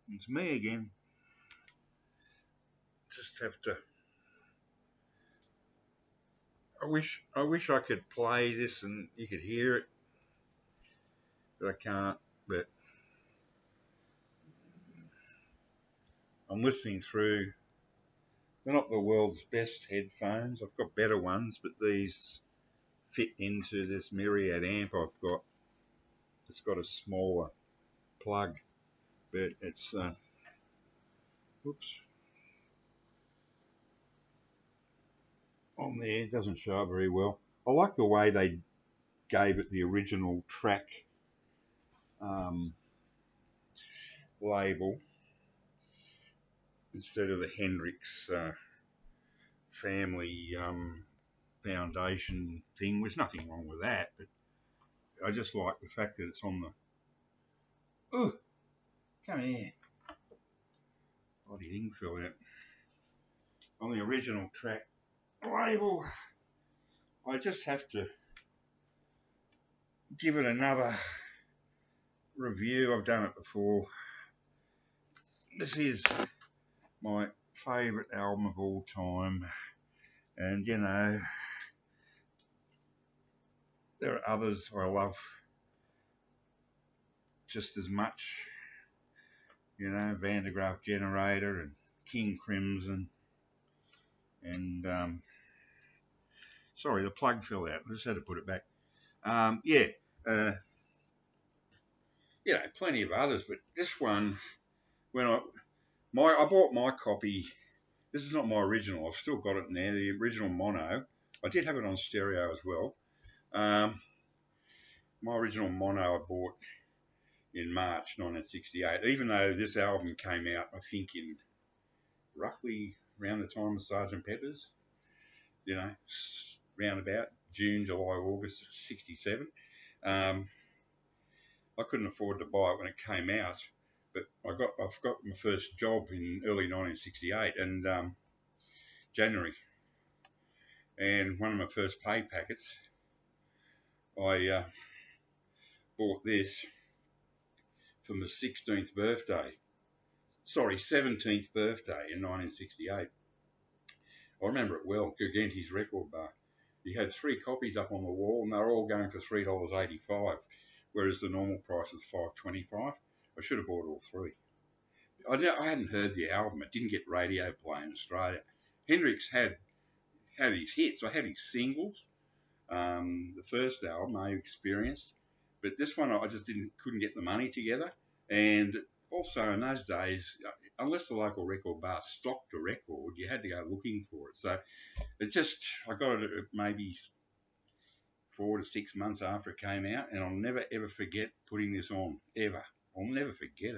It's me again. Just have to. I wish I could play this and you could hear it, but I can't. But I'm listening through. They're not the world's best headphones. I've got better ones, but these fit into this myriad amp I've got. It's got a smaller plug, but it's oops, on there. It doesn't show up very well. I like the way they gave it the original track um, label instead of the Hendrix family foundation thing. There's nothing wrong with that, but I just like the fact that it's on the. Oh, come here. Bloody thing fell out. On the original track label. I just have to give it another review. I've done it before. This is my favourite album of all time, and you know, there are others I love just as much. You know, Van der Graaf Generator and King Crimson, and sorry, the plug fell out. I just had to put it back. Yeah, uh, plenty of others, but this one, when I bought my copy. This is not my original. I've still got it in there. The original mono. I did have it on stereo as well. Um, my original mono I bought in March 1968. Even though this album came out, I think in roughly around the time of Sergeant Pepper's. You know, round about June, July, August '67. Um, I couldn't afford to buy it when it came out, but I've got my first job in early 1968 and January, and one of my first pay packets, I bought this for my 16th birthday. Sorry, 17th birthday in 1968. I remember it well. Gugenti's Record Bar. You had 3 copies up on the wall, and they were all going for $3.85, whereas the normal price was $5.25. I should have bought all 3. I hadn't heard the album. It didn't get radio play in Australia. Hendrix had his hits. I had his singles. The first album I experienced, but this one I just couldn't get the money together. And also in those days, unless the local record bar stocked a record, you had to go looking for it. So I got it maybe 4 to 6 months after it came out, and I'll never ever forget putting this on ever. I'll never forget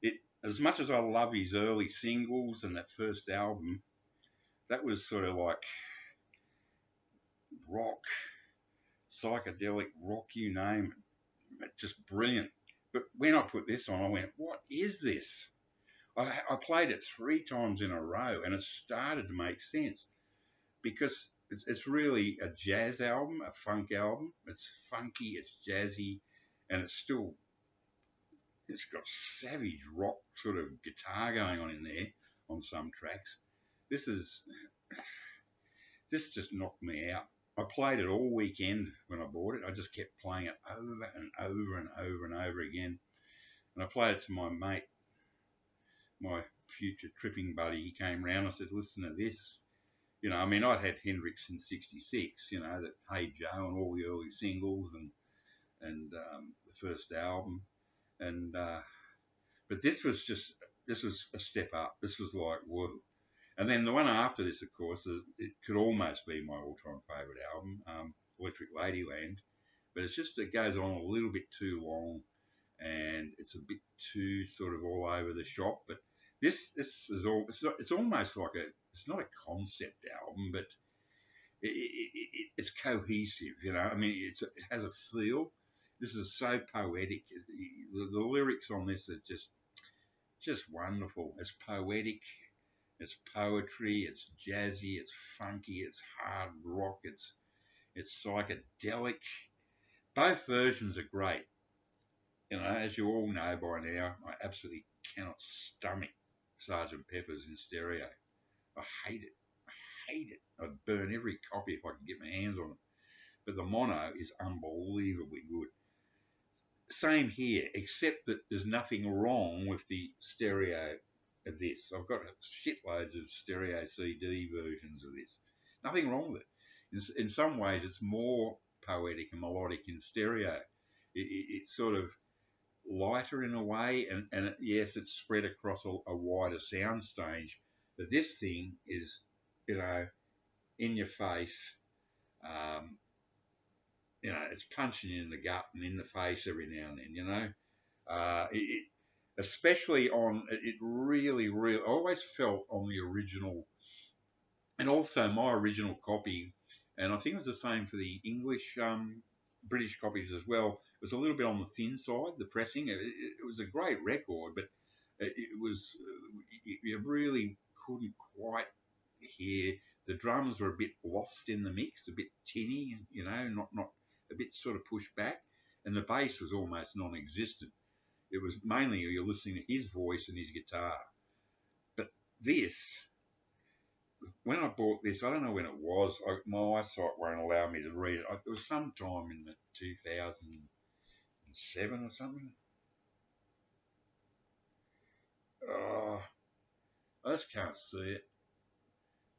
it. As much as I love his early singles and that first album, that was sort of like rock, psychedelic rock, you name it, just brilliant. But when I put this on, I went, what is this? I played it 3 times in a row, and it started to make sense because it's really a jazz album, a funk album. It's funky, it's jazzy, and it's got savage rock sort of guitar going on in there on some tracks. This is this just knocked me out. I played it all weekend when I bought it. I just kept playing it over and over and over and over again. And I played it to my mate, my future tripping buddy. He came round. I said, listen to this. You know, I mean, I'd had Hendrix in '66, you know, that Hey Joe and all the early singles and the first album. And but this was a step up. This was like, whoa. And then the one after this, of course, it could almost be my all-time favourite album, Electric Ladyland. But it goes on a little bit too long, and it's a bit too sort of all over the shop. But this is all. It's almost like it's not a concept album, but it's cohesive. You know, I mean, it has a feel. This is so poetic. The lyrics on this are just wonderful. It's poetic. It's poetry. It's jazzy. It's funky. It's hard rock. It's psychedelic. Both versions are great. As you all know by now, I absolutely cannot stomach Sergeant Pepper's in stereo. I hate it. I hate it. I'd burn every copy if I could get my hands on it. But the mono is unbelievably good. Same here, except that there's nothing wrong with the stereo of this. I've got shitloads of stereo CD versions of this. Nothing wrong with it. In some ways, it's more poetic and melodic in stereo. It's sort of lighter in a way, and yes, it's spread across a wider sound stage. But this thing is, in your face. Um, it's punching you in the gut and in the face every now and then. Especially on it, really, really. I always felt on the original, and also my original copy, and I think it was the same for the English, British copies as well. It was a little bit on the thin side, the pressing. It was a great record, but it was you really couldn't quite hear. The drums were a bit lost in the mix, a bit tinny, not a bit sort of pushed back, and the bass was almost non-existent. It was mainly you're listening to his voice and his guitar. But this, when I bought this, I don't know when it was. My eyesight won't allow me to read it. It was sometime in the 2007 or something. Oh, I just can't see it.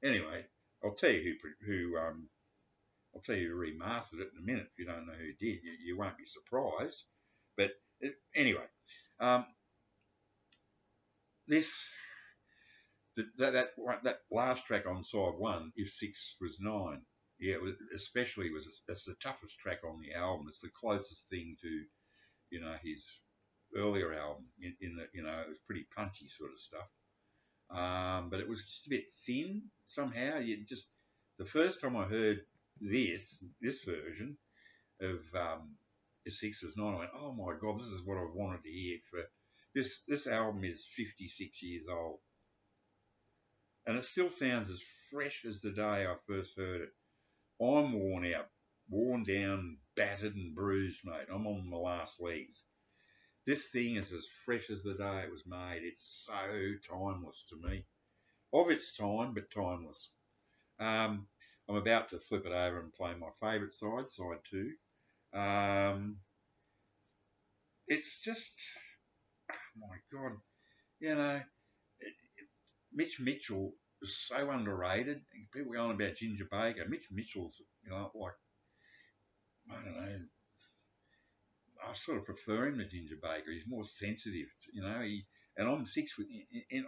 Anyway, I'll tell you I'll tell you who remastered it in a minute. If you don't know who did, you won't be surprised. But anyway, um, this that last track on side one, If Six Was Nine, yeah, that's the toughest track on the album. It's the closest thing to his earlier album in that it was pretty punchy sort of stuff. But it was just a bit thin somehow. The first time I heard this version of If Six Was Nine, I went, oh my god, this is what I wanted to hear for this. This album is 56 years old. And it still sounds as fresh as the day I first heard it. I'm worn out, worn down, battered and bruised, mate. I'm on my last legs. This thing is as fresh as the day it was made. It's so timeless to me. Of its time, but timeless. I'm about to flip it over and play my favourite side, side two. It's just, oh my God, you know, Mitch Mitchell is so underrated. People go on about Ginger Baker. Mitch Mitchell's, like, I don't know, I sort of prefer him to Ginger Baker. He's more sensitive, and on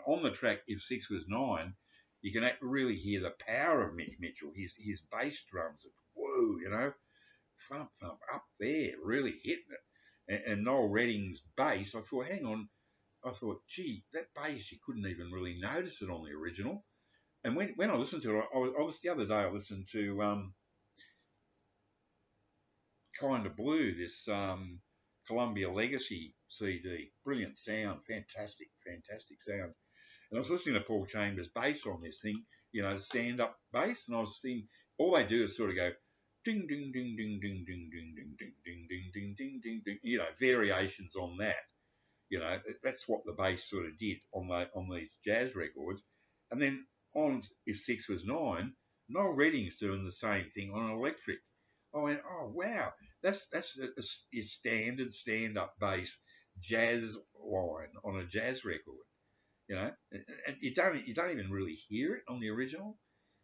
on the track, If Six Was Nine, you can really hear the power of Mitch Mitchell. His bass drums, whoa, thump, thump, up there, really hitting it. And Noel Redding's bass, I thought, hang on, gee, that bass, you couldn't even really notice it on the original. And when I listened to it, the other day I listened to Kind of Blue, this Columbia Legacy CD. Brilliant sound, fantastic, fantastic sound. And I was listening to Paul Chambers' bass on this thing, stand-up bass, and I was thinking, all they do is sort of go ding, ding, ding, ding, ding, ding, ding, ding, ding, ding, ding, ding, ding, ding, ding, variations on that. That's what the bass sort of did on these jazz records. And then on If Six Was Nine, Noel Redding's doing the same thing on an electric. I went, oh wow, that's a standard stand-up bass jazz line on a jazz record. And you don't even really hear it on the original.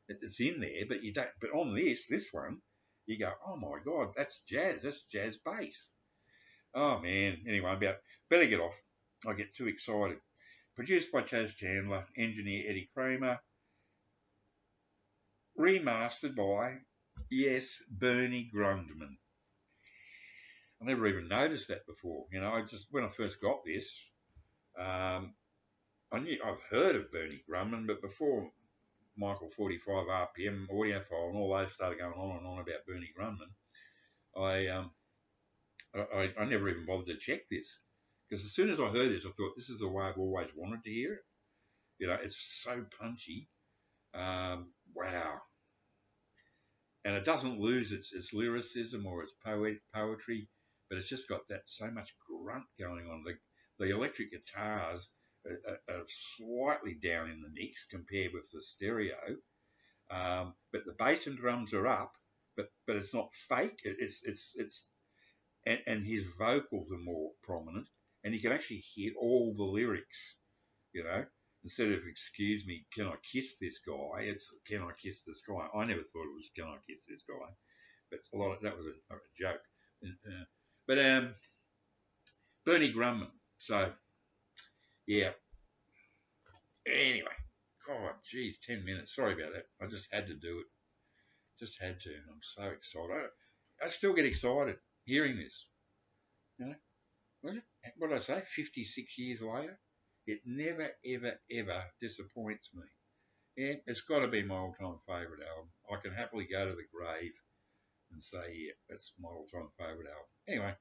It's in there, but you don't. But on this one, you go, oh my God, that's jazz. That's jazz bass. Oh man. Anyway, better get off. I get too excited. Produced by Chaz Chandler, engineer Eddie Kramer, remastered by, yes, Bernie Grundman. I never even noticed that before. When I first got this, I've heard of Bernie Grundman, but before Michael 45 RPM audiophile and all those started going on and on about Bernie Grundman, I never even bothered to check this, because as soon as I heard this, I thought this is the way I've always wanted to hear it. It's so punchy. Wow. And it doesn't lose its lyricism or its poetry. but it's just got that so much grunt going on. The electric guitars are slightly down in the mix compared with the stereo, but the bass and drums are up, but it's not fake. It's and his vocals are more prominent, and you can actually hear all the lyrics. You know, instead of "Excuse me, can I kiss this guy?" it's "Can I kiss this guy?" I never thought it was "Can I kiss this guy?" But a lot of that was a joke. But Bernie Grumman. So yeah. Anyway, God, geez, 10 minutes. Sorry about that. I just had to do it. Just had to. I'm so excited. I still get excited hearing this. You know, what did I say? 56 years later, it never, ever, ever disappoints me. Yeah, it's got to be my all-time favourite album. I can happily go to the grave and say, yeah, that's my all-time favourite album. Anyway,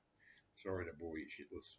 sorry to bore you shitless.